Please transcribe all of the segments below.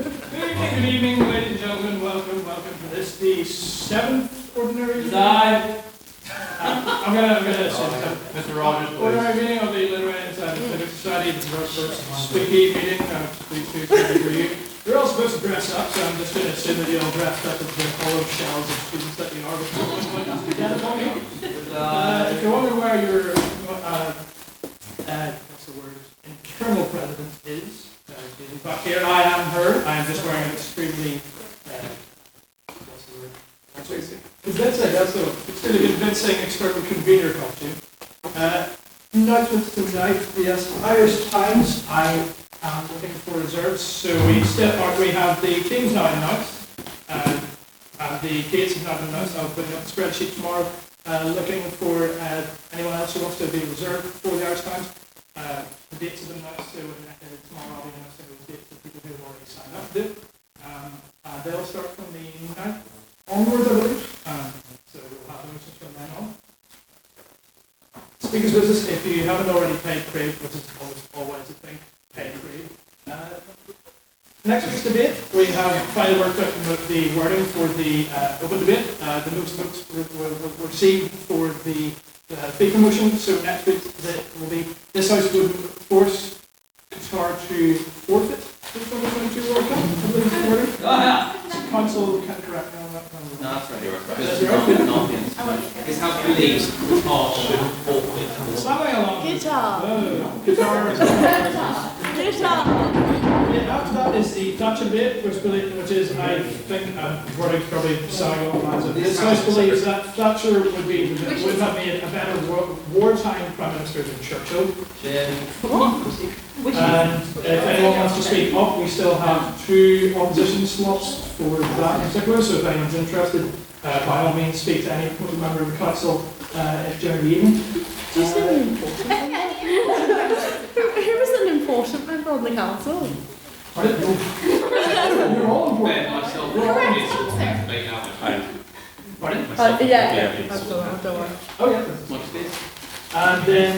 Good evening, ladies and gentlemen. Welcome to this, the 7th ordinary meeting. I'm gonna say Mr. Rogers, ordinary meeting of the Literary and Scientific Society. This is our first squeaky meeting. Please do review. You're all supposed to dress up, so I'm just going to assume that you're all dressed up as the hollow shells of students that you are. If you're wondering where your what's the word? Internal president is. But here I am her. I am just wearing an extremely what's the word? Convincing, that's the extremely convincing external convener costume. Announcements tonight, yes, Irish Times. I am looking for reserves, so we have the teams now announced. The dates have not been announced. I'll put it up the spreadsheet tomorrow. Looking for anyone else who wants to be reserved for the Irish Times. The dates have been announced, so tomorrow I'll be announcing those dates for people who have already signed up to do. They'll start from the 9th onwards, I believe. So we'll have announcements from then on. Speakers business, if you haven't already paid Craig, which is always a thing, pay Craig. Next week's debate, we have final work out the wording for the open debate. The notes were received for the big promotion, so next week this house would force Qatar to forfeit the 2022 World Cup, I believe is the wording. Council can't correct me on that. no, that's right. That's right. It's how police should forfeit. Slamming along. Guitar. Guitar. Guitar. After that is the Thatcher bit, which is, I think, Roddick's probably selling all lines of this house believes that Thatcher would have made a better wartime Prime Minister than Churchill. And if anyone wants to speak up, we still have 2 opposition slots for that in particular, so if anyone's interested, by all means speak to any member of the council during the evening. Who was an important member on the council? Pardon? You're all important. Myself. Pardon? Yeah. I've done one. Oh yeah. And then,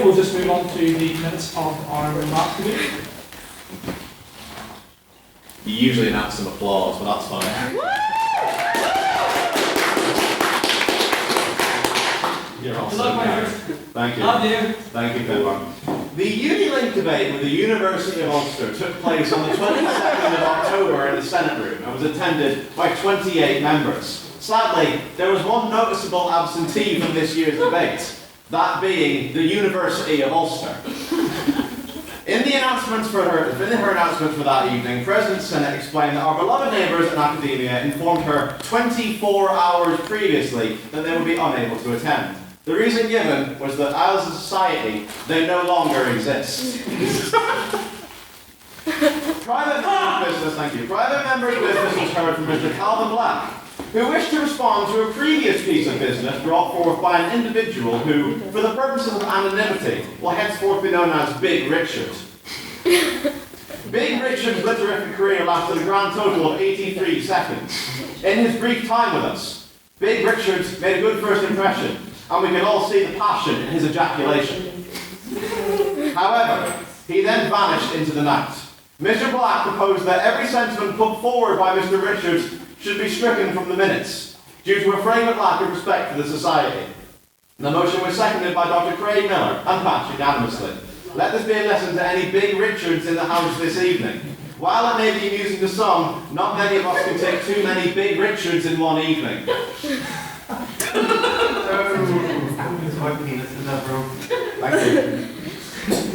we'll just move on to the minutes of our remarks today. You usually announce some applause, but that's fine. You're all so kind. Thank you. Love you. Thank you, Pepper. The Unilink debate with the University of Ulster took place on the 22nd of October in the Senate room and was attended by 28 members. Sadly, there was one noticeable absentee from this year's debate, that being the University of Ulster. In her announcements for that evening, President Sinnott explained that our beloved neighbours in academia informed her 24 hours previously that they would be unable to attend. The reason given was that as a society, they no longer exist. Private member's business was heard from Mr. Calvin Black, who wished to respond to a previous piece of business brought forth by an individual who, for the purposes of anonymity, will henceforth be known as Big Richard. Big Richard's literific career lasted a grand total of 83 seconds. In his brief time with us, Big Richard made a good first impression, and we can all see the passion in his ejaculation. However, he then vanished into the night. Mr. Black proposed that every sentiment put forward by Mr. Richards should be stricken from the minutes, due to a flagrant lack of respect for the society. The motion was seconded by Dr. Craig Miller and passed unanimously. Let this be a lesson to any Big Richards in the House this evening. While it may be amusing to some, not many of us can take too many Big Richards in one evening.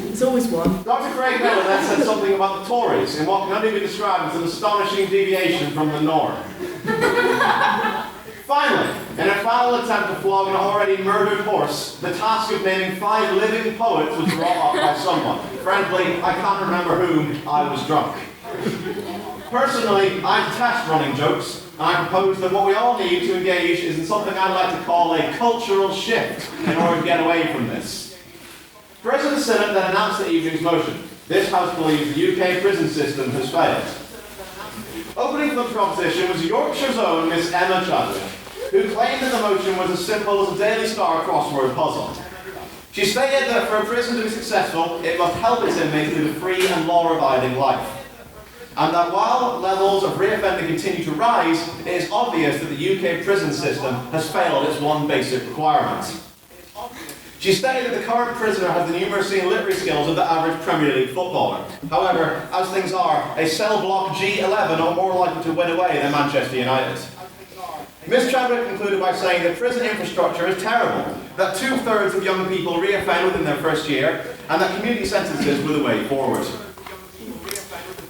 There's always one. Dr. Craig Miller then said something about the Tories in what can only be described as an astonishing deviation from the norm. Finally, in a final attempt to flog an already murdered horse, the task of naming 5 living poets was brought up by someone. Frankly, I can't remember whom. I was drunk. Personally, I detest running jokes, and I propose that what we all need to engage is in something I'd like to call a cultural shift in order to get away from this. President Sinnott then announced the evening's motion. This House believes the UK prison system has failed. Opening for the proposition was Yorkshire's own Miss Emma Chadwick, who claimed that the motion was as simple as a Daily Star crossword puzzle. She stated that for a prison to be successful, it must help its inmates live a free and law-abiding life. and that while levels of reoffending continue to rise, it is obvious that the UK prison system has failed its one basic requirement. She stated that the current prisoner has the numeracy and literary skills of the average Premier League footballer. However, as things are, a cell block G11 are more likely to win away than Manchester United. Ms. Chadwick concluded by saying that prison infrastructure is terrible, that 2/3 of young people reoffend within their first year, and that community sentences were the way forward.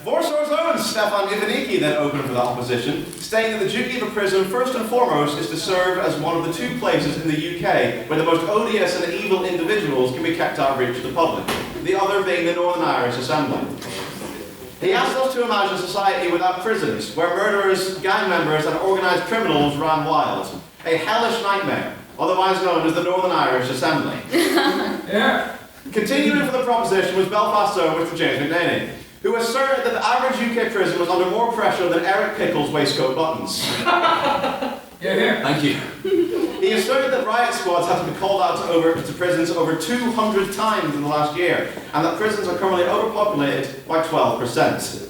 Warsaw's own Stefan Ivaniki then opened for the opposition, stating that the duty of a prison first and foremost is to serve as one of the two places in the UK where the most odious and evil individuals can be kept out of reach of the public, the other being the Northern Irish Assembly. He asked us to imagine a society without prisons, where murderers, gang members and organised criminals ran wild. A hellish nightmare, otherwise known as the Northern Irish Assembly. Yeah. Continuing for the proposition was Belfast's own Mr. James McNaney, who asserted that the average UK prison was under more pressure than Eric Pickle's waistcoat buttons. Yeah. Thank you. He asserted that riot squads had to be called out to prisons over 200 times in the last year, and that prisons are currently overpopulated by 12%.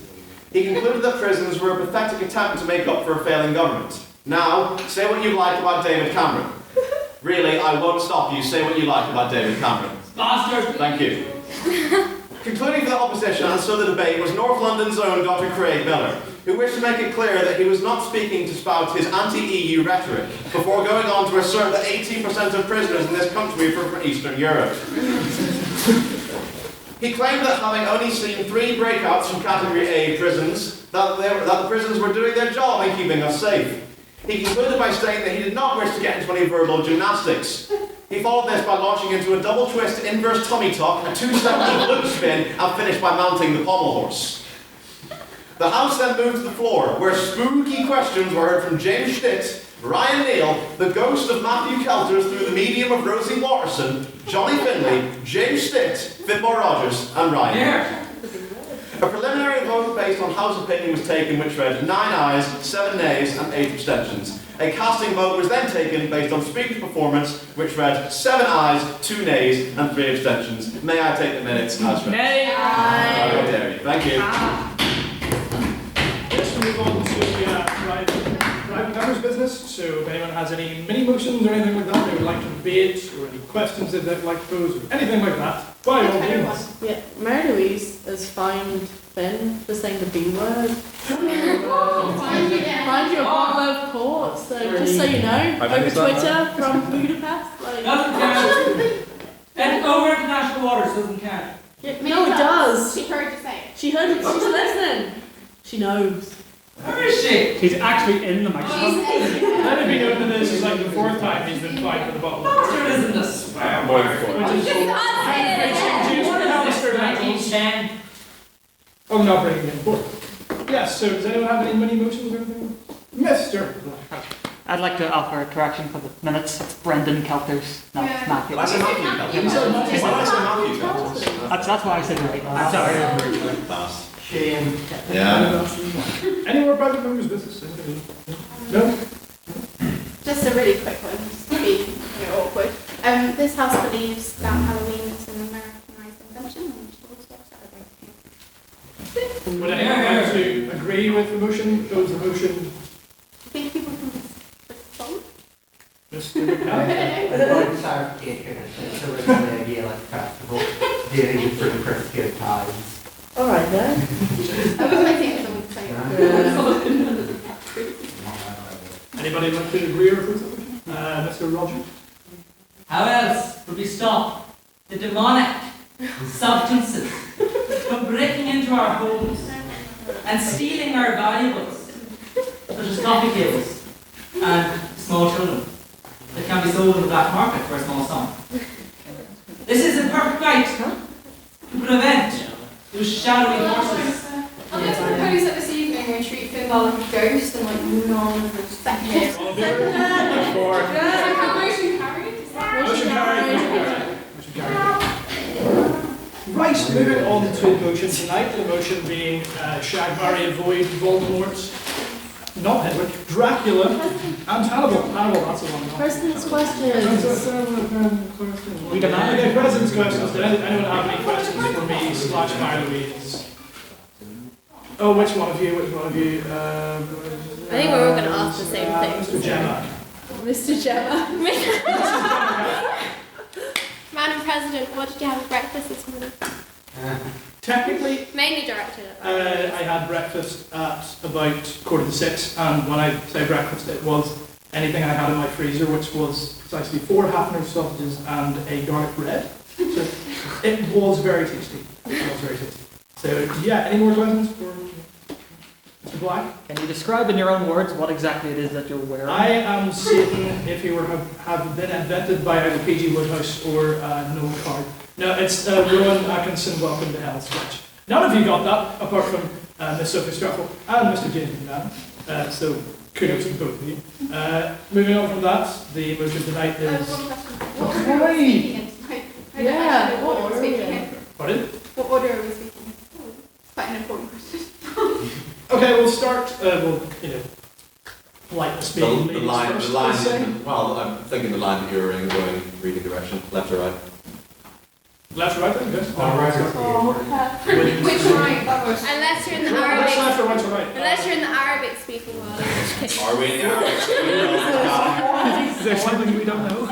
He concluded that prisons were a pathetic attempt to make up for a failing government. Now, say what you like about David Cameron. Really, I won't stop you. Say what you like about David Cameron. Bastard! Thank you. Concluding for the opposition, and so the debate, was North London's own Dr. Craig Miller, who wished to make it clear that he was not speaking to spout his anti-EU rhetoric, before going on to assert that 18% of prisoners in this country were from Eastern Europe. He claimed that having only seen 3 breakouts from Category A prisons, that the prisons were doing their job in keeping us safe. He concluded by saying that he did not wish to get into any verbal gymnastics. He followed this by launching into a double twist inverse tummy tuck, a 270 glute spin, and finished by mounting the pommel horse. The House then moved to the floor, where spooky questions were heard from James Stitt, Ryan Neal, the ghost of Matthew Kelters through the medium of Rosie Watterson, Johnny Finlay, James Stitt, Fitmore Rogers, and Ryan. Yeah. A preliminary vote based on House opinion was taken, which read 9 ayes, 7 nays, and 8 abstentions. A casting vote was then taken based on Speaker's performance, which read 7 ayes, 2 nays, and 3 abstentions. May I take the minutes as read? Nay. How dare you. Thank you. Let's move on to private members' business. So if anyone has any mini motions or anything like that they would like to debate, or any questions that they'd like to pose, or anything like that, by all means. Yeah, Mary Louise has fined Finn for saying the B word. Find you a bottle of port, so just so you know, over Twitter from Budapest. Like, Doesn't count. And over international waters doesn't count. yeah, no, it does. She heard you say it. She heard it, she's listening. She knows. Where is she? He's actually in the She's microphone. Let it be known that this is like the 4th time he's been fined for the bottle. Bastard isn't a swear More word. than 4. Which is Alistair Nichols. 1910. Oh, not bringing him forward. Yes, so does anyone have any mini motions or anything? Mr. I'd like to offer a correction for the minutes. It's Brendan Kelters, not Yeah. Matthew. Why say Matthew? Why did I say Matthew? That's why I said it right. I'm sorry. Shame. Yeah. Any more private members' business? Anything? No? Just a really quick one, just to be awkward. This house believes that Halloween is an Americanized invention and should stop celebrating. Would anyone like to agree with the motion, oppose the motion? I think people can respond. Mr. McCann? Clarification, it's originally an idea like festival, dealing with certain Christian times. Alright then. I was waiting for someone to say that. Anybody like to agree or oppose the motion? Mr. Rogers? How else would we stop the demonic substances from breaking into our homes and stealing our valuables, such as coffee tables and small children, that can be sold in the black market for a small sum? This is a perfect night to prevent those shadowy forces. I'm going to propose that this evening we treat Finbar like a ghost and like non-respect him. All in favor? For. Motion carried? Motion carried. Motion carried. Right, moving on to the motion tonight. The motion being Shagbarry avoid Voldemort, not Hedwig, Dracula, and Hannibal. Hannibal, that's the one. President's questions. We demand any president's questions. Does anyone have any questions for me / Mary Louise? Oh, which one of you? Which one of you? I think we're all going to ask the same thing. Mr. Gemma. Mr. Gemma. Madam President, what did you have for breakfast this morning? Technically, Mainly directed at I had breakfast at about 5:45, and when I say breakfast, it was anything I had in my freezer, which was precisely 4 half-an-hour sausages and a garlic bread. So it was very tasty. It was very tasty. So yeah, any more questions for Mr. Black? Can you describe in your own words what exactly it is that you're wearing? I am Satan if he were have been invented by either P.G. Woodhouse or Noel Card. No, it's Rowan Atkinson, Welcome to Hell sketch. None of you got that, apart from Miss Sophie Straffel and Mr. James McNabb. So kudos to both of you. Moving on from that, the motion tonight is... one question. What order are we speaking in tonight? Yeah, What order are we speaking in? Pardon? What order are we speaking in? Quite an important question. Okay, we'll start, politeness The being line, ladies first, let's say. well, I'm thinking the line that you're in going reading direction, left or right. Left or right then, good. Which right? Unless you're in the Which left Arabic. or right or right? Unless you're in the Arabic speaking world, in which case. Are we in the Arabic? Is there something we don't know?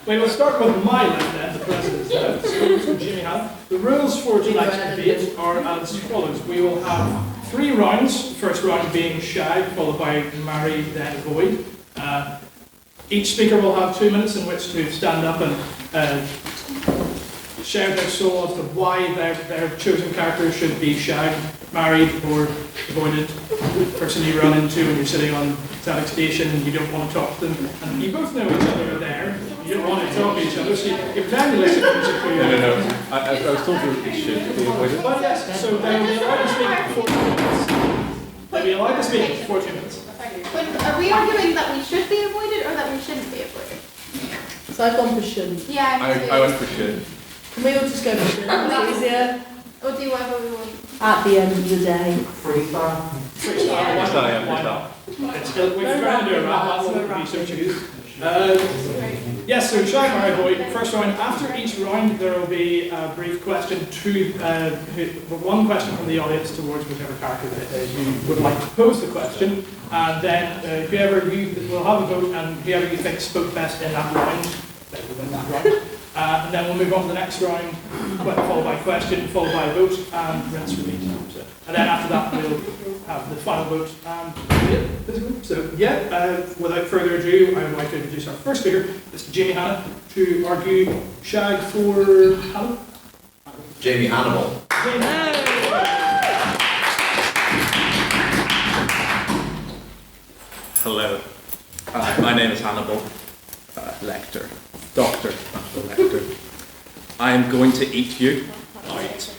Wait, we'll start with my left then, the president's left. So, Jimmy Hannah. The rules for tonight's debate are as follows. We will have 3 rounds. First round being shag, followed by marry, then void. Each speaker will have 2 minutes in which to stand up and share their soul as to why their chosen character should be shagged, married, or avoided. Person you run into when you're sitting on static station and you don't want to talk to them, and you both know each other are there. You don't want to talk to each other, so you pretend to listen to music for your No. I was told you should be avoided. But yes, so they'll be allowed to speak for 2 minutes. They'll be allowed to speak for 2 minutes. But are we arguing that we should be avoided or that we shouldn't be avoided? So I've gone for shouldn't. Yeah, me too. I went for should. Can we all just go for shouldn't? It's easier Or do whatever we want. at the end of the day. Freestyle. Freestyle. We're trying to do a wrap up, so we so choose. Yes, so shag, marry, void. First round. After each round, there will be a brief question one question from the audience towards whichever character that you would like to pose the question, and then we'll have a vote, and whoever you think spoke best in that round, they will win that round. And then we'll move on to the next round, followed by question, followed by vote, and rinse repeat. So, and then after that, we'll have the final vote. Without further ado, I would like to introduce our first speaker, Mr. Jamie Hannah, to argue shag for Hannibal. Jamie Hannibal. Hello. My name is Hannibal Lecter. Dr. Lecter. I am going to eat you out.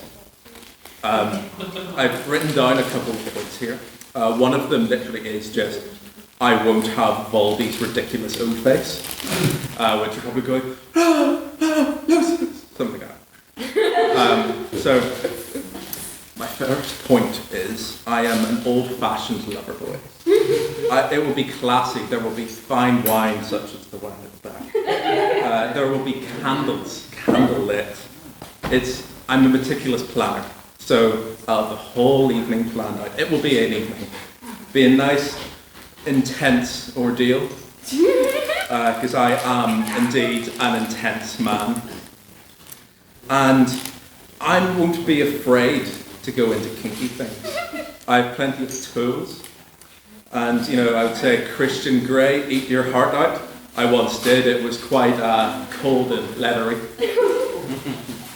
I've written down a couple of points here. One of them literally is just, I won't have Voldy's ridiculous old face, which you're probably going, no, something like that. So, my first point is, I am an old-fashioned lover boy. It will be classy. There will be fine wine, such as the one at the back. There will be candles, candlelit. I'm a meticulous planner, so the whole evening planned out. It will be an evening. Be a nice, intense ordeal, because I am indeed an intense man. And I won't be afraid to go into kinky things. I have plenty of tools. And, I would say Christian Grey, eat your heart out. I once did. It was quite cold and leathery.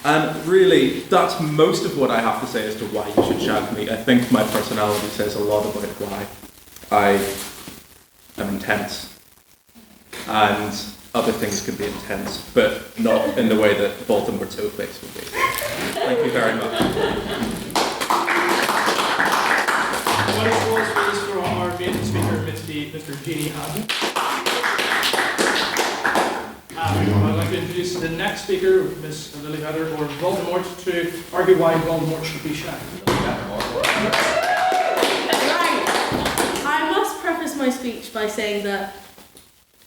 And really, that's most of what I have to say as to why you should shag me. I think my personality says a lot about why I am intense. And other things can be intense, but not in the way that Voldemort Two-Face would be. Thank you very much. What applause please for our main speaker, Mr. Genie Hansen. I'd like to introduce the next speaker, Ms. Lily Vedder, or Voldemort, to argue why Voldemort should be shagged. Right. I must preface my speech by saying that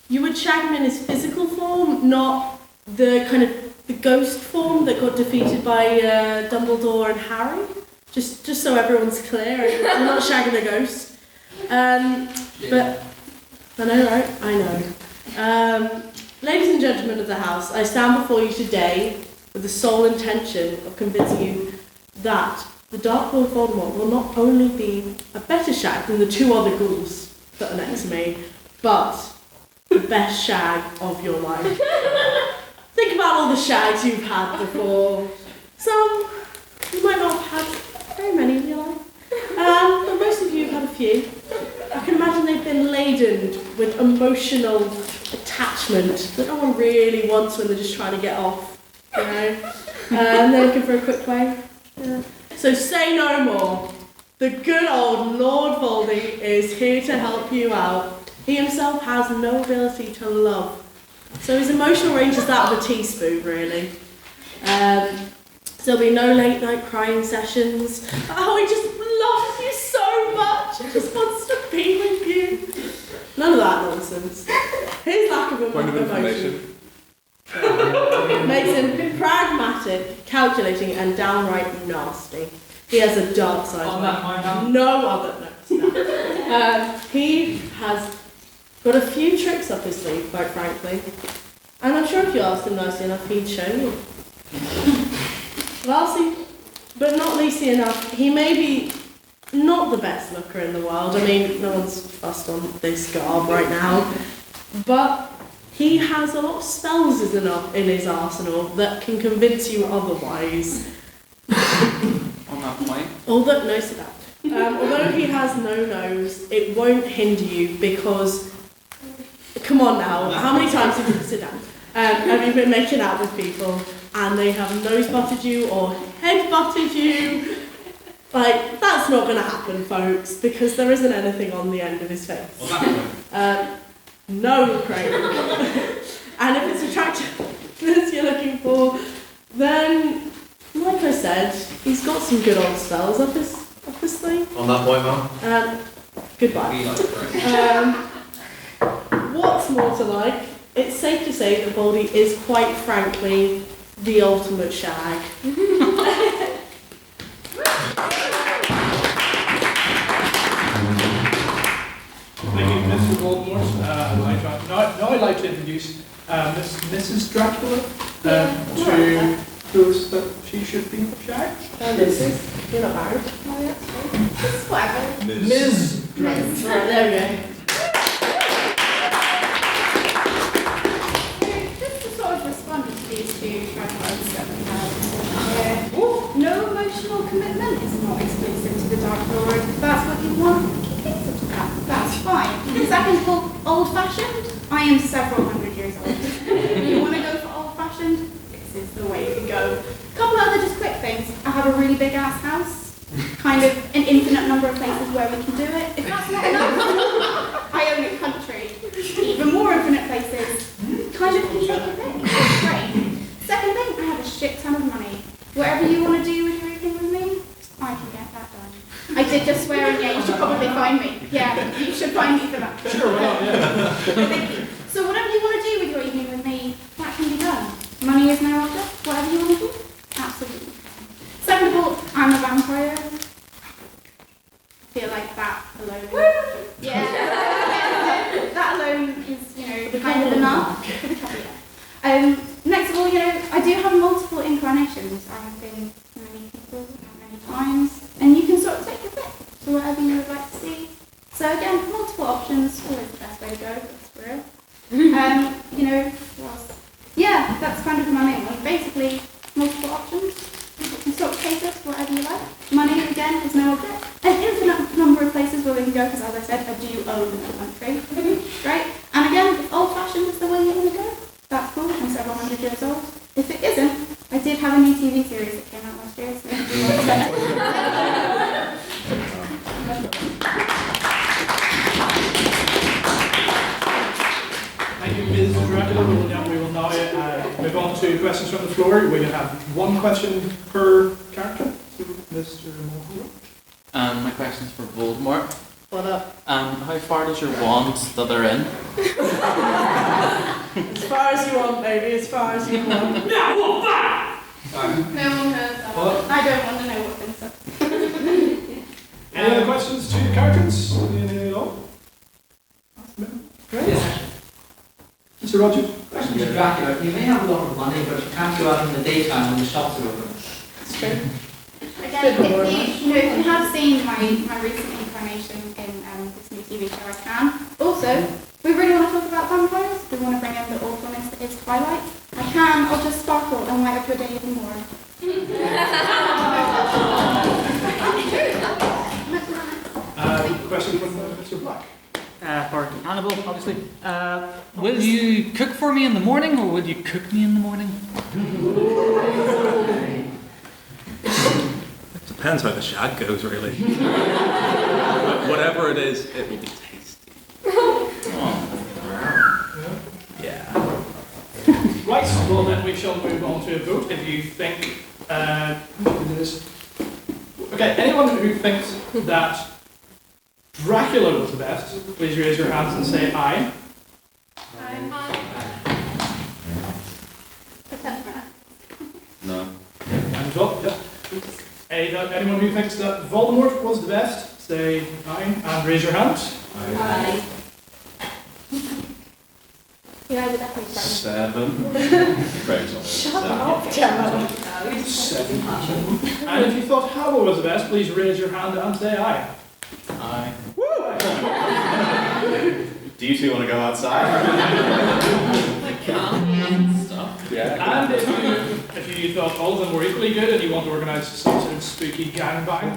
you would shag him in his physical form, not the kind of the ghost form that got defeated by Dumbledore and Harry. Just so everyone's clear, you're not shagging a ghost. But I know, right? I know. Ladies and gentlemen of the house, I stand before you today with the sole intention of convincing you that the Dark Lord Voldemort will not only be a better shag than the two other ghouls that are next to me, but the best shag of your life. Think about all the shags you've had before. Some you might not have had very many in your life, but most of you have had a few. I can imagine they've been laden with emotional attachment that no one really wants when they're just trying to get off, you know? And they're looking for a quick way. Yeah. So say no more. The good old Lord Voldy is here to help you out. He himself has no ability to love. So his emotional range is that of a teaspoon, really. So there'll be no late night crying sessions. Oh, he just loves you so much. He just wants to be with you. None of that nonsense. His lack of Point of emotion information. makes him pragmatic, calculating, and downright nasty. He has a dark side. On that point, now. No other notes. He has got a few tricks up his sleeve, quite frankly. And I'm sure if you asked him nicely enough, he'd show you. Lastly, but not leastly enough, he may be not the best looker in the world. I mean, no one's fussed on this garb right now. But he has a lot of spells in his arsenal that can convince you otherwise. On that point. Although he has no nose, it won't hinder you because, come on now, how many times have you sit down? Have you been making out with people and they have nose butted you or head butted you? Like, that's not going to happen, folks, because there isn't anything on the end of his face. No, Craig. And if it's attractiveness you're looking for, then, like I said, he's got some good old spells up his sleeve. On that point, Mum. Goodbye. What's more to like? It's safe to say that Voldy is quite frankly the ultimate shag. Thank you, Mr. Voldemort. Now I'd like to introduce Mrs. Dracula to those that she should be shagged. Mrs. You're not married. Oh, that's right. Just whatever. Ms. Dracula. Right, there we go. Just to sort of respond to these two triploids that we have. No emotional commitment is not exclusive to the Dark Lord. If that's what you want, keep it to that. That's fine. Second of all, old-fashioned. I am several hundred years old. You want to go for old-fashioned? This is the way to go. A couple other just quick things. I have a really big ass house. Kind of an infinite number of places where we can do it. If that's not enough, I own a country. Even more infinite places. Kind of can take your pick. It's great. Second thing, I have a shit ton of money. Whatever you want to do with your evening with me, I can get that done. I did just swear, and yeah, you should probably find me. Yeah, you should find me for that. Sure, why not? Yeah. Thank you. So whatever you want to do with your evening with me, that can be done. Money is no object. Whatever you want to do, absolutely. Second of all, I'm a vampire. I feel like that alone. Yeah. That alone is, kind of enough. Next of all, I do have multiple incarnations. I have been to many people many times, and you can sort of take your pick to whatever you would like to see. So again, multiple options, always the best way to go, that's for real. What else? Yeah, that's kind of my main one. Basically, multiple options. You can sort of take it to whatever you like. Money, again, is no object. An infinite number of places where we can go, because as I said, I do own a country. Right? And again, if old-fashioned is the way you want to go, that's cool. I'm several hundred years old. If it isn't, I did have a new TV series that came out last year, so Thank you, Ms. Dracula. We will now move on to questions from the floor. We can have one question per character. So, Mr. Mulholland. My question's for Voldemort. What up? How far does your wand slither in? As far as you want, baby, as far as you want. no one heard that. What? I don't want to know what things are. Any other questions to the characters? Anything at all? Great. Mr. Rogers? Question to Dracula. You may have a lot of money, but you can't go out in the daytime when the shops are open. It's true. Again, if you have seen my recent incarnation in this new TV show, I can. Also, we really want to talk about vampires. We want to bring in the awfulness that is Twilight. I'll just sparkle and light up your day even more. Question from Mr. Black. For Hannibal, obviously. Will you cook for me in the morning, or will you cook me in the morning? Depends how the shag goes, really. Whatever it is, it will be tasty. Yeah. Right, well then we shall move on to a vote. If you think, okay, anyone who thinks that Dracula was the best, please raise your hands and say aye. No. Hands up, yeah. Anyone who thinks that Voldemort was the best, say aye and raise your hand. Aye. Yeah, I would definitely start. 7. Craig's on it. Shut up, Gemma. 7. And if you thought Hannibal was the best, please raise your hand and say aye. Aye. Do you two want to go outside? I can't stop. Yeah. And if you thought all of them were equally good and you want to organise some sort of spooky gangbang,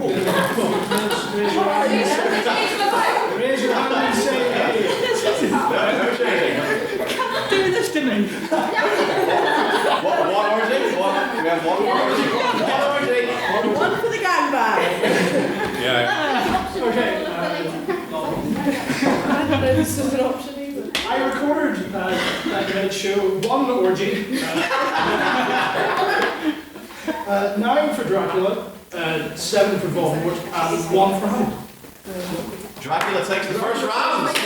raise your hand and say aye. Do this to me! One orgy? We have one orgy? One orgy? One for the gangbang. Yeah. Okay. I don't know this is an option either. I recorded that show one orgy. 9 for Dracula, 7 for Voldemort, and 1 for Hannibal. Dracula takes the first round.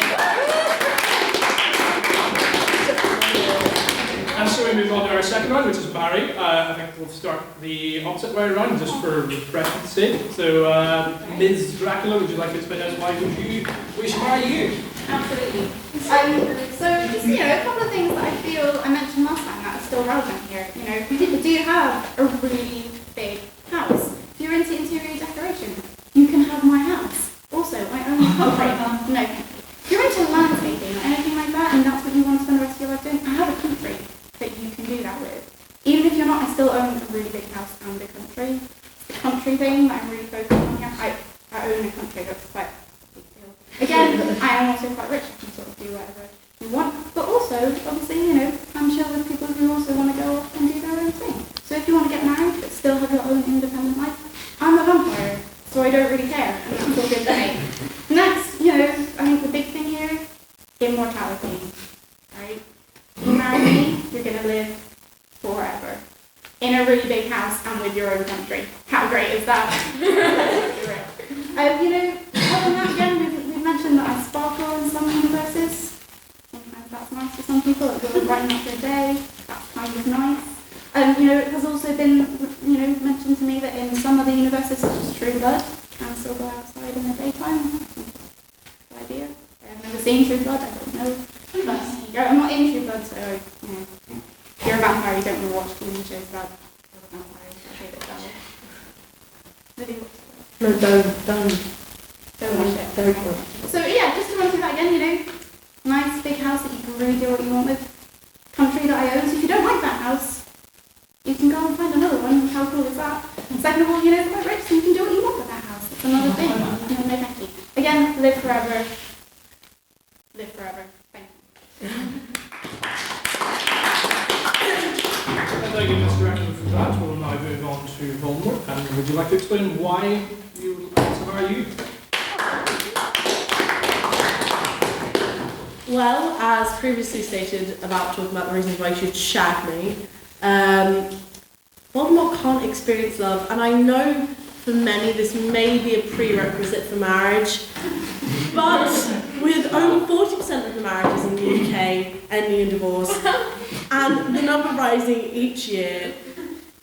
And so we move on to our second round, which is Barry. I think we'll start the opposite way around, just for refreshment's sake. So, Ms. Dracula, would you like to explain us why we should marry you? Absolutely. So just, a couple of things that I feel I mentioned last time that are still relevant here. We do have a really big house. If you're into interior decoration, you can have my house. Also, I own a country. No, if you're into landscaping or anything like that, and that's what you want to spend the rest of your life doing, I have a country that you can do that with. Even if you're not, I still own a really big house and a country. The country thing that I'm really focused on here, I own a country, that's quite a big deal. Again, I am also quite rich, I can sort of do whatever you want, but also, obviously, I'm chill with people who also want to go off and do their own thing. So if you want to get married, but still have your own independent life, I'm a vampire, so I don't really care, and that's all good to me. Next, I think the big thing here, immortality, right? You marry me, you're going to live forever. In a really big house and with your own country. How great is that? Other than that, again, we've mentioned that I sparkle in some universes. Sometimes that's nice for some people, it will brighten up their day. That's kind of nice. It has also been, mentioned to me that in some other universes, such as True Blood, can still go outside in the daytime. Good idea. I've never seen True Blood, I don't know. I'm not in True Blood, so, if you're a vampire, you don't want to watch TV shows about other vampires. I hate it that way. Maybe watch it. No, don't. Don't watch it. Don't watch it. So, yeah, just to run through that again, nice big house that you can really do what you want with. Country that I own, so if you don't like that house, you can go and find another one. How cool is that? And second of all, quite rich, so you can do what you want with that house. It's another thing. No, thank you. Again, live forever. Live forever. Thank you. Thank you, Mr. Dracula, for that. We'll now move on to Voldemort. And would you like to explain why you would like to marry you? Well, as previously stated about talking about the reasons why you should shag me, Voldemort can't experience love, and I know for many this may be a prerequisite for marriage, but with over 40% of the marriages in the UK ending in divorce, and the number rising each year,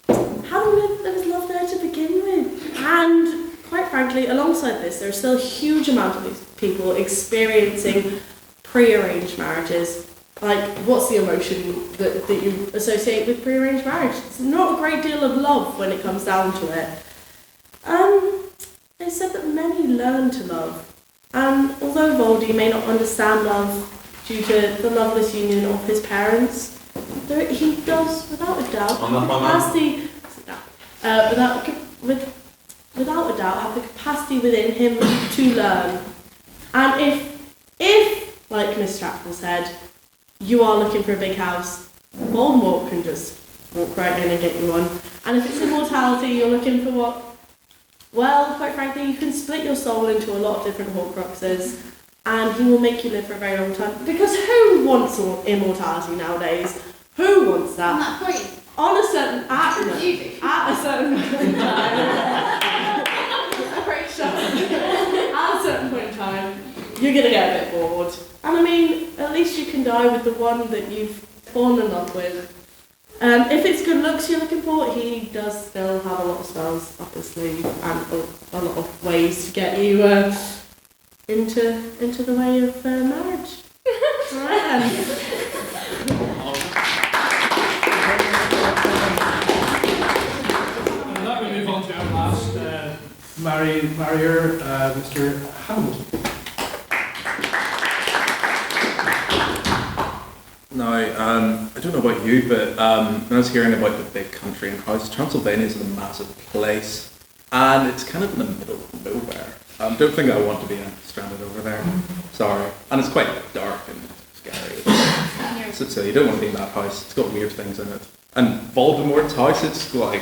how long there was love there to begin with? And quite frankly, alongside this, there's still a huge amount of these people experiencing pre-arranged marriages. Like, what's the emotion that you associate with pre-arranged marriage? It's not a great deal of love when it comes down to it. They said that many learn to love, and although Voldy may not understand love due to the loveless union of his parents, he does, without a doubt, without a doubt, have the capacity within him to learn. And if, like Miss Stratford said, you are looking for a big house, Voldemort can just walk right in and get you one. And if it's immortality, you're looking for what? Well, quite frankly, you can split your soul into a lot of different Horcruxes, and he will make you live for a very long time. Because who wants immortality nowadays? Who wants that? On that point. On a certain at a certain point in time, you're gonna get a bit bored. And I mean, at least you can die with the one that you've fallen in love with. If it's good looks you're looking for, he does still have a lot of spells up his sleeve and a lot of ways to get you into the way of marriage. Right then. And that we move on to our last marrier, Mr. Hannibal. Now, I don't know about you, but when I was hearing about the big country and house, Transylvania is a massive place, and it's kind of in the middle of nowhere. Don't think I want to be stranded over there. Sorry. And it's quite dark and scary. So you don't want to be in that house. It's got weird things in it. And Voldemort's house, it's got a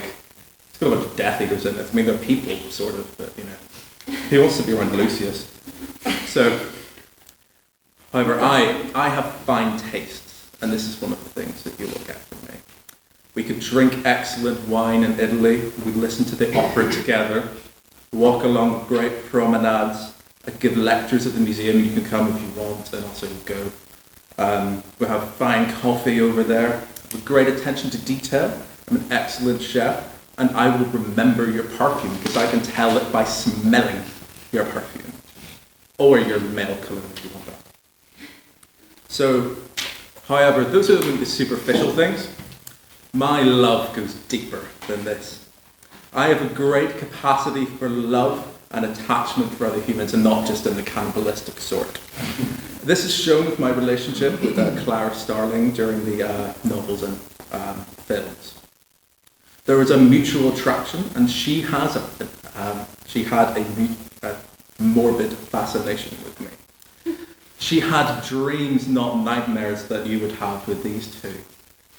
bunch of Death Eaters in it. I mean, they're people, sort of, but, you know. He wants to be around Lucius. So, however, I have fine tastes. And this is one of the things that you look at from me. We could drink excellent wine in Italy, we'd listen to the opera together, walk along great promenades, I'd give lectures at the museum, you can come if you want, and also go. We have fine coffee over there, with great attention to detail. I'm an excellent chef, and I will remember your perfume, because I can tell it by smelling your perfume. Or your male cologne, if you want that. So, however, those are the superficial things. My love goes deeper than this. I have a great capacity for love and attachment for other humans, and not just in the cannibalistic sort. This is shown with my relationship with Clara Starling during the novels and films. There was a mutual attraction, and she had a morbid fascination with me. She had dreams, not nightmares, that you would have with these two.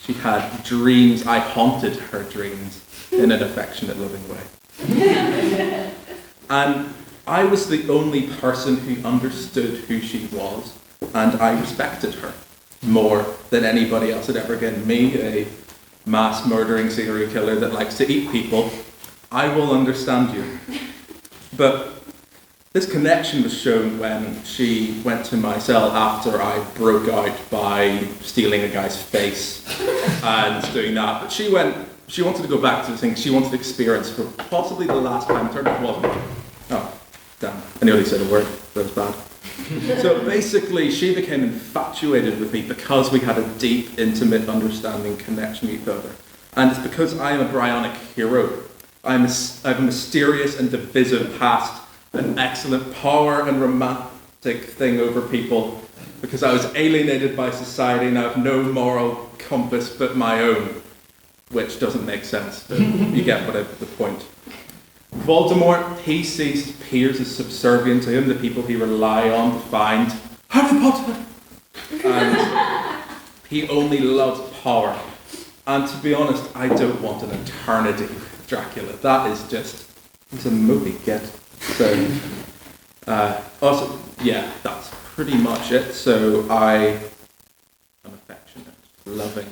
She had dreams, I haunted her dreams in an affectionate, loving way. And I was the only person who understood who she was, and I respected her more than anybody else had ever given me, a mass murdering serial killer that likes to eat people. I will understand you. But this connection was shown when she went to my cell after I broke out by stealing a guy's face and doing that. But she wanted to go back to the thing she wanted to experience for possibly the last time. It wasn't. Oh, damn. I nearly said a word. That was bad. So basically, she became infatuated with me because we had a deep, intimate understanding, connection with each other. And it's because I am a Bryonic hero. I have a mysterious and divisive past, an excellent power and romantic thing over people, because I was alienated by society and I have no moral compass but my own, which doesn't make sense, but you get the point. Voldemort, he sees his peers as subservient to him, the people he rely on to find Harry Potter. And he only loves power. And to be honest, I don't want an eternity with Dracula. That is just, it's a movie, get. So, also, yeah, that's pretty much it. So I am affectionate, loving,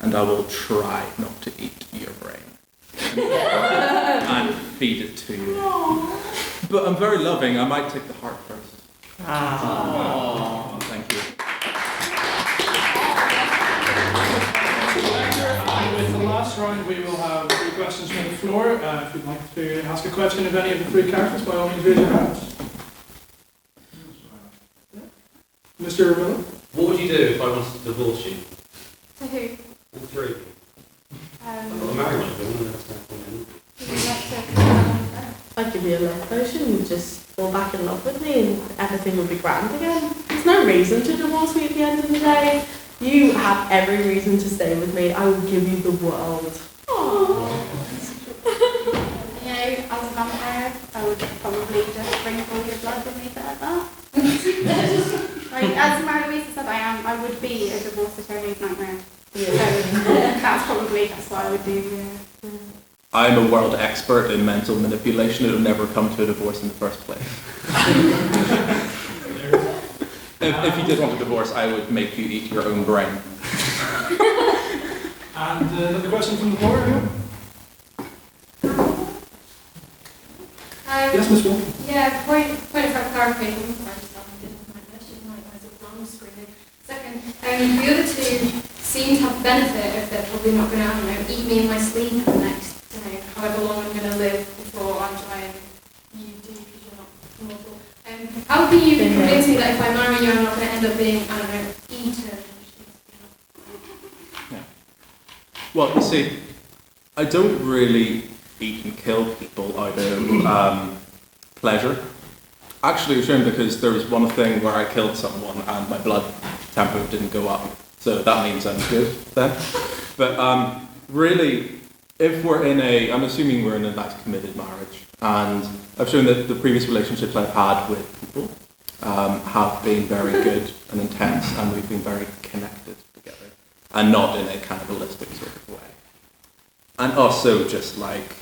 and I will try not to eat your brain and feed it to you. But I'm very loving. I might take the heart first. Thank you. And with the last round, we will have 3 questions from the floor. floor. If you'd like to ask a question of any of the three characters, by all means raise your hands. Mr. Miller? What would you do if I wanted to divorce you? To who? All three of you. Um, I'll marry one of them, and that's not fun. would you like to I'd give you a love potion, you'd just fall back in love with me and everything would be grand again. There's no reason to divorce me at the end of the day. You have every reason to stay with me. I will give you the world. Aww. You know, as a vampire, I would probably just drink all your blood and leave it at that. Like, as Mary Louisa said, I would be a divorce attorney's nightmare. So, that's what I would do, yeah. I'm a world expert in mental manipulation. It will never come to a divorce in the first place. If you did want a divorce, I would make you eat your own brain. And another question from the floor, anyone? Yes, Miss Wall? Yeah, point of clarification. Second, the other two seem to have the benefit of they're probably not going to, eat me in my sleep for the next, however long I'm going to live before I'm trying. You do because you're not mortal. How can you convince me that if I marry you, I'm not going to end up being, eaten? Yeah. Well, you see, I don't really eat and kill people out of pleasure. Actually, it was shame because there was one thing where I killed someone and my blood tempo didn't go up. So that means I'm good then. But really, if we're I'm assuming we're in a nice committed marriage. And I've shown that the previous relationships I've had with people have been very good and intense, and we've been very connected together. And not in a cannibalistic sort of way. And also just like,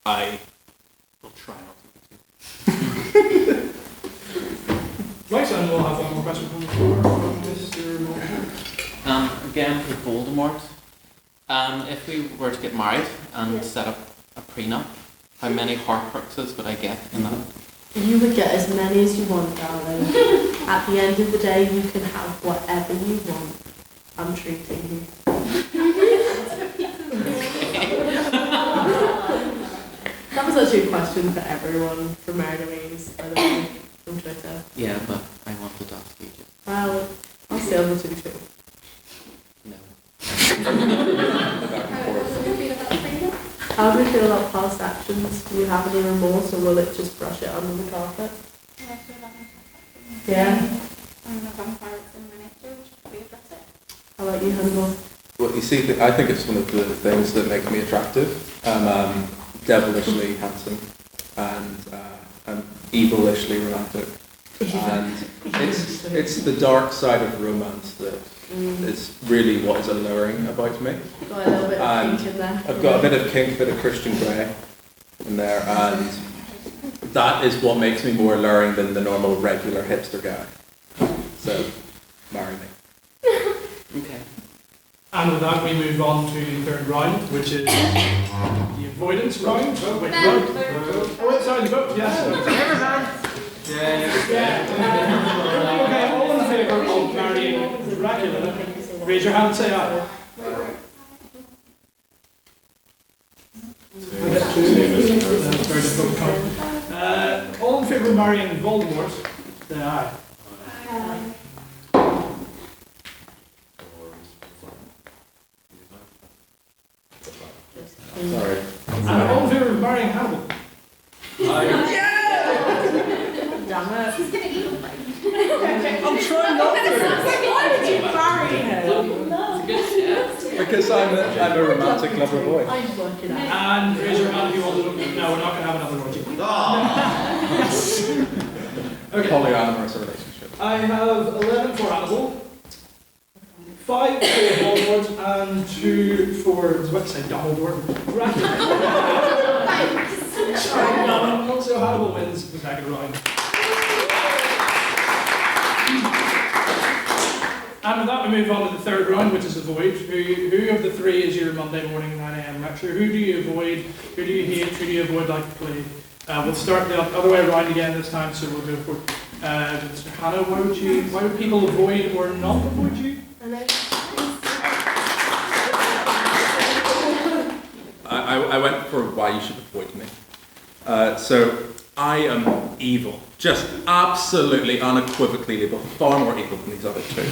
I will try not to be too. Right, and we'll have one more question from the floor from Mr. Moore. Again, for Voldemort. If we were to get married and set up a prenup, how many Horcruxes would I get in that? You would get as many as you want, darling. At the end of the day, you can have whatever you want. I'm treating you. That was actually a question for everyone from Louise, by the way, from Twitter. Yeah, but I wanted to ask you. Well, I'll say on the two too. No. How do you feel about past actions? Do you have any remorse, or will it just brush it under the carpet? Yeah. I'm a vampire in my nature, which probably address it. How about you, Hannibal? Well, you see, I think it's one of the things that make me attractive. I'm devilishly handsome and I'm evilishly romantic. And it's the dark side of romance that is really what is alluring about me. Got a little bit of And kink in there. I've got a bit of kink, a bit of Christian Grey in there, and that is what makes me more alluring than the normal regular hipster guy. So, marry me. Okay. And with that, we move on to the third round, which is the avoidance round. Oh, wait, vote. Sorry, the vote, yes. Okay, all in favour of marrying Dracula, raise your hand and say aye. That's very difficult to count. All in favour of marrying Voldemort, say aye. Sorry. And all in favour of marrying Hannibal? Damn it. He's gonna eat them. I'm trying not to. Why did you marry him? Because I'm a romantic lover boy. I'm working out. And raise your hand if you want to. No, we're not going to have another orgy. Yes. Okay. Polyamorous relationship. I have 11 for Hannibal, 5 for Voldemort, and 2 for, I was about to say Dumbledore, Dracula. So Hannibal wins the second round. And with that, we move on to the third round, which is avoid. Who of the three is your Monday morning 9 a.m. lecture? Who do you avoid? Who do you hate? Who do you avoid like the plague? We'll start the other way around again this time, so we'll go for Mr. Hannah. Why would people avoid or not avoid you? I went for why you should avoid me. So I am evil. Just absolutely, unequivocally evil. Far more evil than these other two.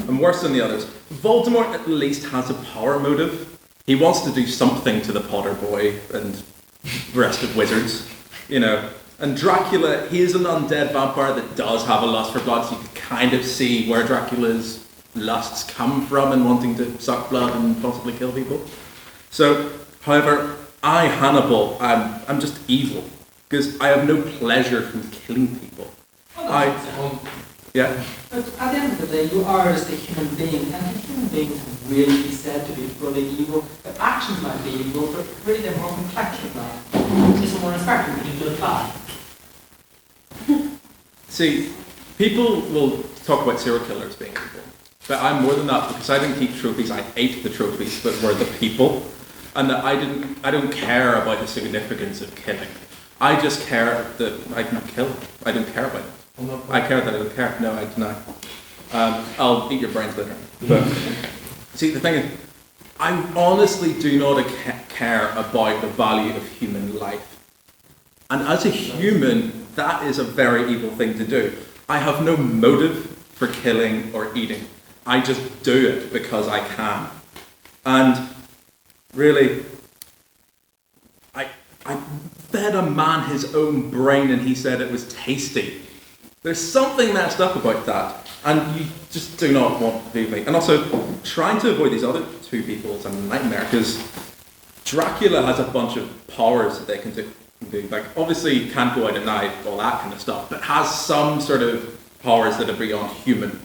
And worse than the others. Voldemort at least has a power motive. He wants to do something to the Potter boy and the rest of wizards, you know. And Dracula, he is an undead vampire that does have a lust for blood, so you can kind of see where Dracula's lusts come from and wanting to suck blood and possibly kill people. So, however, I, Hannibal, I'm just evil, because I have no pleasure from killing people. Yeah? But at the end of the day, you are just a human being, and a human being can really be said to be fully evil. Their actions might be evil, but really they're more complex than that. It's more respectful when you do it. See, people will talk about serial killers being evil, but I'm more than that because I didn't keep trophies. I ate the trophies that were the people, and that I don't care about the significance of killing. I just care that I can kill. I don't care about it. I care that I don't care. No, I deny. I'll eat your brains later. But see, the thing is, I honestly do not care about the value of human life. And as a human, that is a very evil thing to do. I have no motive for killing or eating. I just do it because I can. And really, I fed a man his own brain and he said it was tasty. There's something messed up about that. And you just do not want to be me. And also, trying to avoid these other two people is a nightmare because Dracula has a bunch of powers that they can do. Like, obviously, can't go out at night, all that kind of stuff, but has some sort of powers that are beyond human.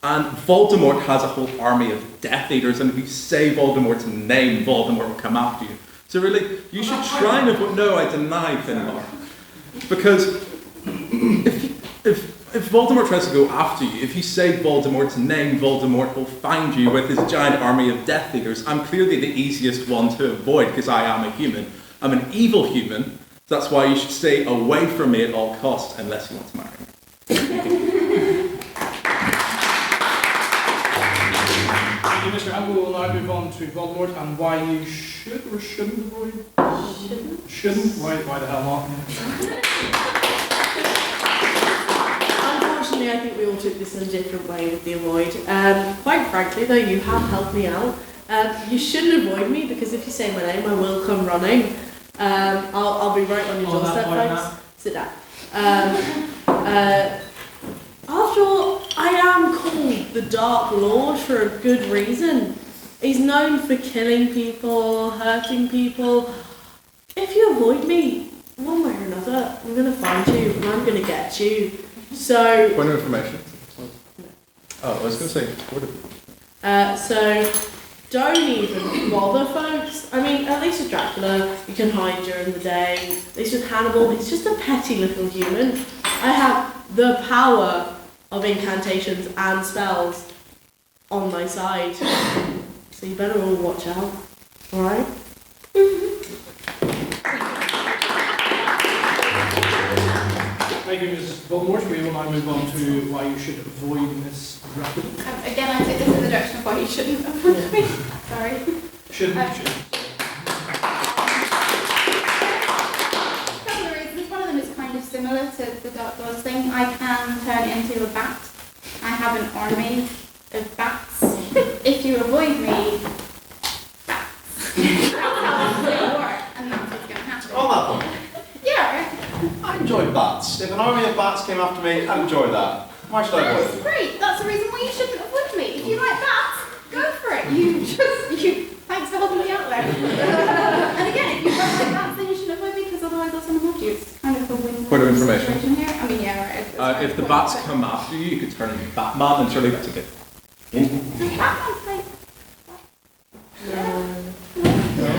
And Voldemort has a whole army of Death Eaters, and if you say Voldemort's name, Voldemort will come after you. So really, you should try and avoid... No, I deny Finbar. Because if Voldemort tries to go after you, if you say Voldemort's name, Voldemort will find you with his giant army of Death Eaters. I'm clearly the easiest one to avoid, because I am a human. I'm an evil human. That's why you should stay away from me at all costs, unless you want to marry me. Thank you, Mr. Hannibal. We'll now move on to Voldemort and why you should or shouldn't avoid. Shouldn't? Why the hell not? Unfortunately, I think we all took this in a different way with the avoid. Quite frankly, though, you have helped me out. You shouldn't avoid me because if you say my name, I will come running. I'll be right on your doorstep, folks. Sit down. After all, I am called the Dark Lord for a good reason. He's known for killing people, hurting people. If you avoid me, one way or another, I'm going to find you and I'm going to get you. So... Point of information. Oh, I was going to say... So... Don't even bother, folks. I mean, at least with Dracula, you can hide during the day. At least with Hannibal, he's just a petty little human. I have the power of incantations and spells on my side. So you better all watch out. Alright? Thank you, Mrs. Voldemort. We will now move on to why you should avoid Miss Dracula. Again, I take this in the direction of why you shouldn't avoid me. Sorry. Shouldn't. A couple of reasons. One of them is kind of similar to the Dark Lords thing. I can turn into a bat. I have an army of bats. If you avoid me, bats. That's how it's going to work, and that's what's going to happen. On that one. Yeah. I enjoy bats. If an army of bats came after me, I'd enjoy that. Why should I avoid That's them? great. That's the reason why you shouldn't avoid me. If you like bats, go for it. Thanks for helping me out there. And again, if you don't like bats, then you shouldn't avoid me because otherwise I'll send them off to you. It's kind of a win-win Point of information. situation here. I mean, yeah, right. if the bats come after you, you could turn into Batman, and surely that's a good Batman's like...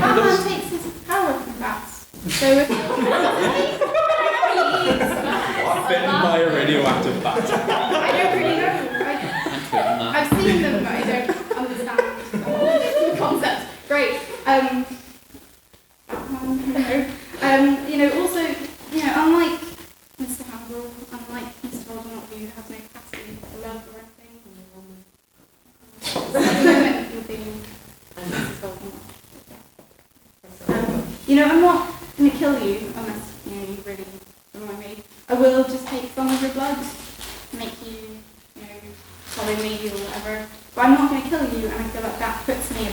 Batman takes his power from bats. So if you're... bitten by a radioactive bat. I don't really know. I've seen them, but I don't understand the concept. Great. Also, unlike Mr. Hannibal, unlike Mr. Voldemort, who has no capacity for love or anything, you're being Mrs. Voldemort. You know, I'm not going to kill you unless, you know, you really annoy me. I will just take some of your blood, make you, you know, follow me or whatever. But I'm not going to kill you, and I feel like that puts me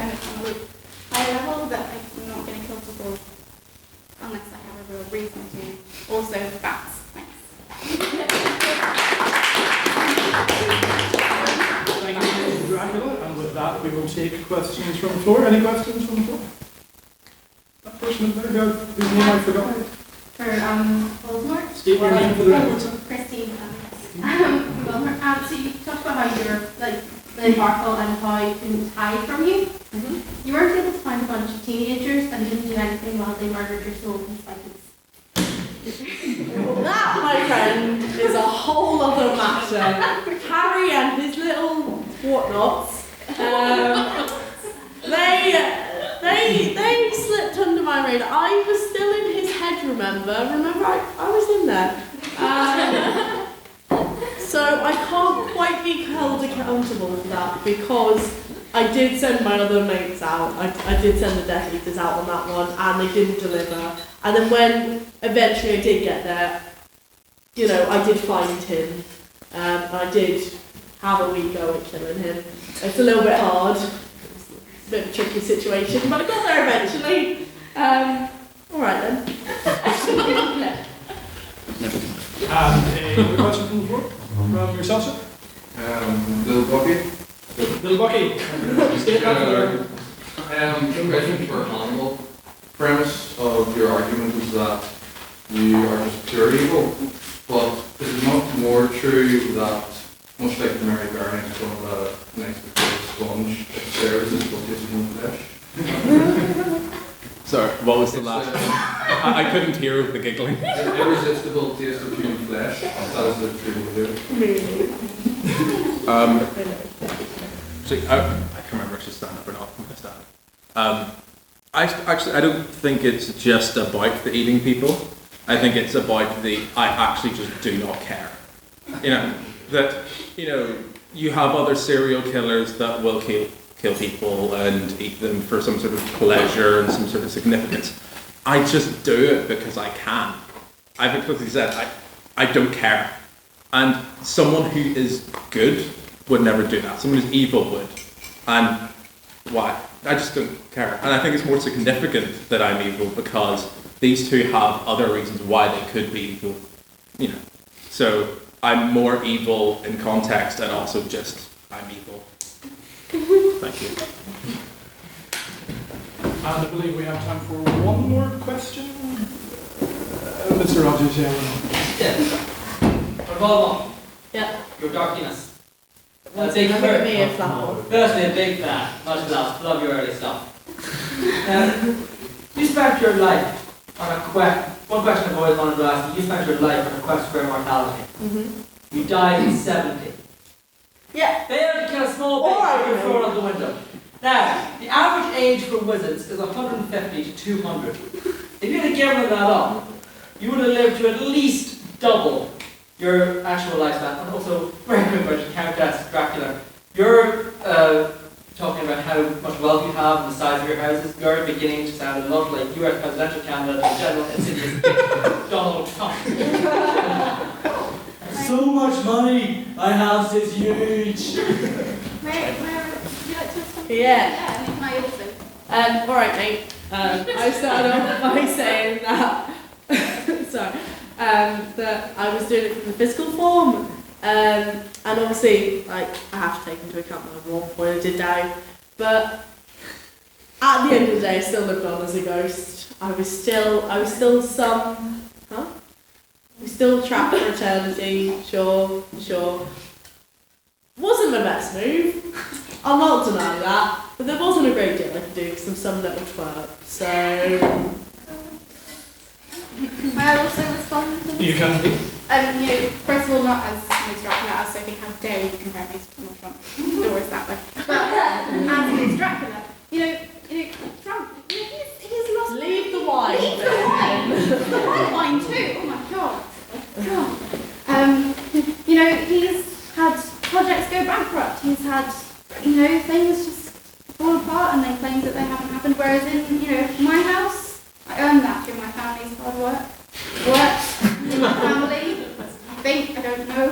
on a higher level that I'm not going to kill people unless I have a real reason to. Also, bats. Thanks. Thank you, Dracula. And with that, we will take questions from the floor. Any questions from the floor? That person over there, whose name I forgot. For Voldemort. State your name for the record. Christine. Voldemort. So you talked about how you're like the Markle and how you couldn't hide from you. You weren't able to find a bunch of teenagers and didn't do anything while they murdered your soul in spikes. That, my friend, is a whole other matter. Harry and his little whatnots, they slipped under my radar. I was still in his head, remember? I was in there. So I can't quite be held accountable for that because I did send my other mates out. I did send the Death Eaters out on that one, and they didn't deliver. And then when eventually I did get there, you know, I did find him. I did have a wee go at killing him. It's a little bit hard. It's a bit of a tricky situation, but I got there eventually. Alright then. And another question from the floor? From yourself, sir? Little Bucky. Little Bucky. State that for the Question for Hannibal. Premise of your argument is that you are just pure evil, but is it not more true that, much like the Mary Barney from the next sponge, it's irresistible taste of human flesh? Sorry, what was the last one? I couldn't hear the giggling. Irresistible taste of human flesh, that is the true See, I can't remember if I should stand up or not. I'm going to stand up. I don't think it's just about the eating people. I think it's about I actually just do not care. You know, that, you know, you have other serial killers that will kill people and eat them for some sort of pleasure and some sort of significance. I just do it because I can. I've explicitly said, I don't care. And someone who is good would never do that. Someone who's evil would. And why? I just don't care. And I think it's more significant that I'm evil because these two have other reasons why they could be evil. You know. So I'm more evil in context and also just I'm evil. Thank you. And I believe we have time for one more question. Mr. Rogers, yeah. For Voldemort. Yeah. Your darkness. Once big again, fan. me a flat. Firstly, a big fan. Much love. Love your early stuff. You spent your life on a quest. One question I've always wanted to ask you. You spent your life on a quest for immortality. You died at 70. Yeah. Failed to kill a small baby and throw it out the window. Now, the average age for wizards is 150 to 200. If you had given that up, you would have lived to at least double your actual lifespan. And also, very quick question, Countess Dracula. You're talking about how much wealth you have and the size of your houses. You're beginning to sound a lot like US presidential candidate and general insidious Donald Trump. So much money, my house is huge. Where would you like to respond? Yeah. Yeah, and I also. Alright, mate. I started off by saying that, sorry, that I was doing it from the physical form. And obviously, like, I have to take into account that at one point I did die. But at the end of the day, I still lived on as a ghost. I was still we still trapped for eternity, sure. Wasn't my best move, I'll not deny that, but there wasn't a great deal I could do because I'm some little twerp, so... May I also respond to this? You can do. You know, first of all, not as Ms. Dracula, as Sophie, how dare you compare me to Donald Trump? It's always that way. But as Ms. Dracula, you know, Trump, you know, he's lost... Leave the wine. Leave the wine! The red wine too, oh my god. You know, he's had projects go bankrupt, he's had, you know, things just fall apart and they claim that they haven't happened, whereas in, you know, my house, I earned that through my family's hard work. Worked in my family. I don't know.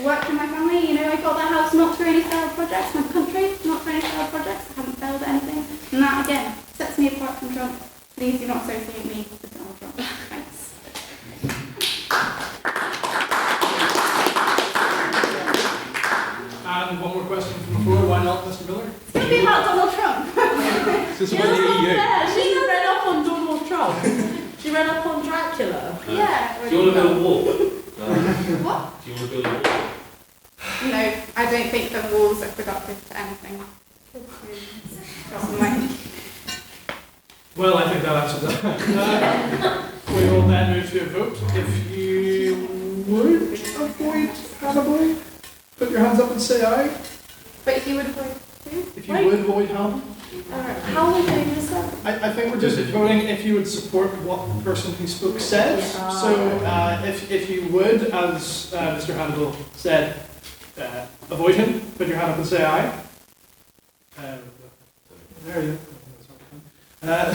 Worked in my family. I got that house not through any failed projects. My country, not through any failed projects. I haven't failed at anything. And that, again, sets me apart from Trump. Please do not associate me with Donald Trump. Thanks. And one more question from the floor. Why not, Mr. Miller? It's going to be about Donald Trump. This is about the EU. She read up on Donald Trump. She read up on Dracula. Yeah. Do you want to build a wall? What? Do you want to build a wall? No, I don't think that walls are productive to anything. Trust me. Well, I think that answers that. We will then move to a vote. If you would avoid Hannibal, put your hands up and say aye. But if you would avoid who? If you would avoid Hannibal. How are we doing this then? I think we're just voting if you would support what the person who spoke said. So if you would, as Mr. Hannibal said, avoid him, put your hand up and say aye. There you go.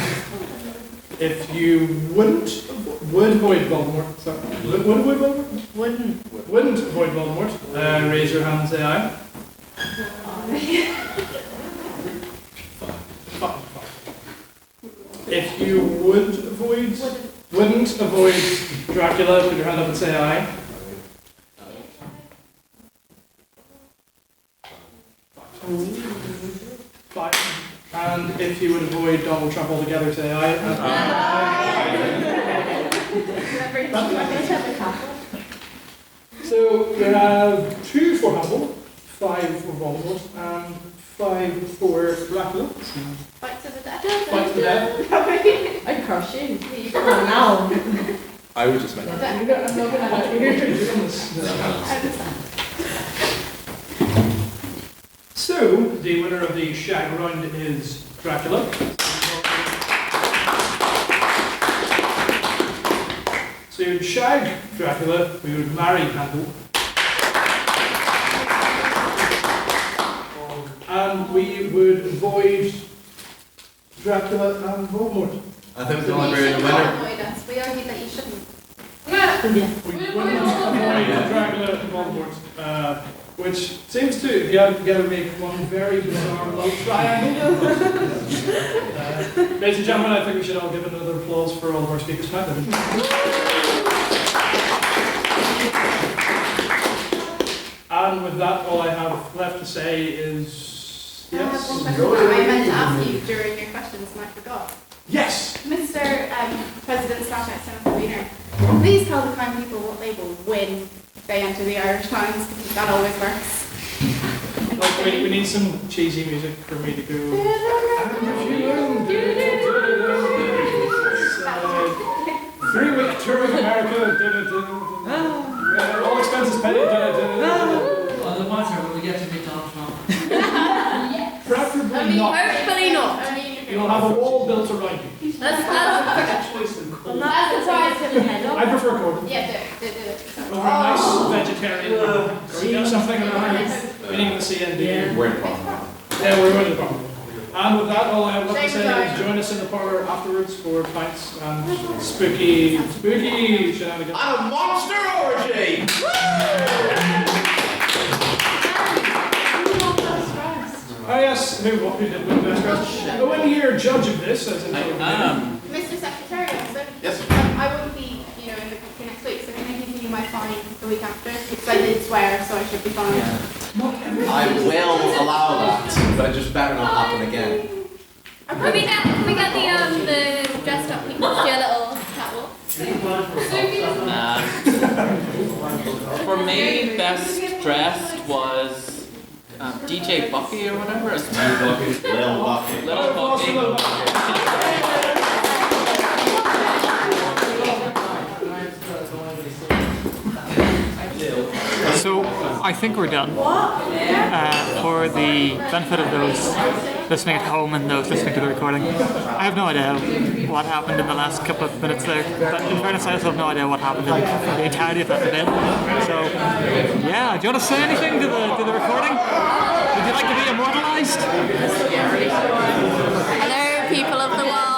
If you would avoid Voldemort, sorry, would avoid Voldemort? Wouldn't avoid Voldemort, raise your hand and say aye. If you wouldn't avoid Dracula, put your hand up and say aye. Five. And if you would avoid Donald Trump altogether, say aye. So we have 2 for Hannibal, 5 for Voldemort, and 5 for Dracula. Fight to the death. Fight to the death. I crush you. Come on now. I would just make it. I'm not gonna hurt you. So, the winner of the shag round is Dracula. So you would shag Dracula, we would marry Hannibal. And we would avoid Dracula and Voldemort. I think You should not avoid us. We argued that you shouldn't. We wouldn't avoid Dracula and Voldemort. Which seems to, if you had together, make one very bizarre love triangle. Ladies and gentlemen, I think we should all give another applause for all of our speakers tonight. And with that, all I have left to say is I have yes. one question that I meant to ask you during your questions and I forgot. Yes. Mr. President / Senate Convener, please tell the kind people what they will win if they enter the Irish Times, because that always works. Like, we need some cheesy music for me to go. Three-week tour in America. All expenses paid. On the matter, will we get to meet Donald Trump? Preferably not. Hopefully not. You'll have a wall built around you. That's the prize for the head off. I prefer Gordon. Yeah, do it. Over a nice vegetarian. Something around winning the CND. We're in Parliament. Yeah, we're winning the Parliament. And with that, all I have left to say is join us in the parlour afterwards for pints and spooky shenanigans. And a monster orgy! Oh yes, who did win the best dress? The one-year judge of this, as in Mr. Secretary, also, Yes. I won't be, in the country next week, so can I give you my fine the week after? Because I did swear, so I should be fine. I will allow that, but it just better not happen again. Can we get the dressed up people to do a little catwalk? For me, best dressed was DJ Bucky or whatever. Little Bucky. Little Bucky. So I think we're done. For the benefit of those listening at home and those listening to the recording, I have no idea what happened in the last couple of minutes there. But in fairness, I also have no idea what happened in the entirety of that debate. So, yeah, do you want to say anything to the recording? Would you like to be immortalized? Hello, people of the world.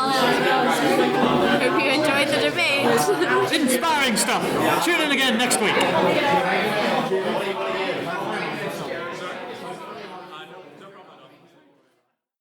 inspiring stuff. Tune in again next week.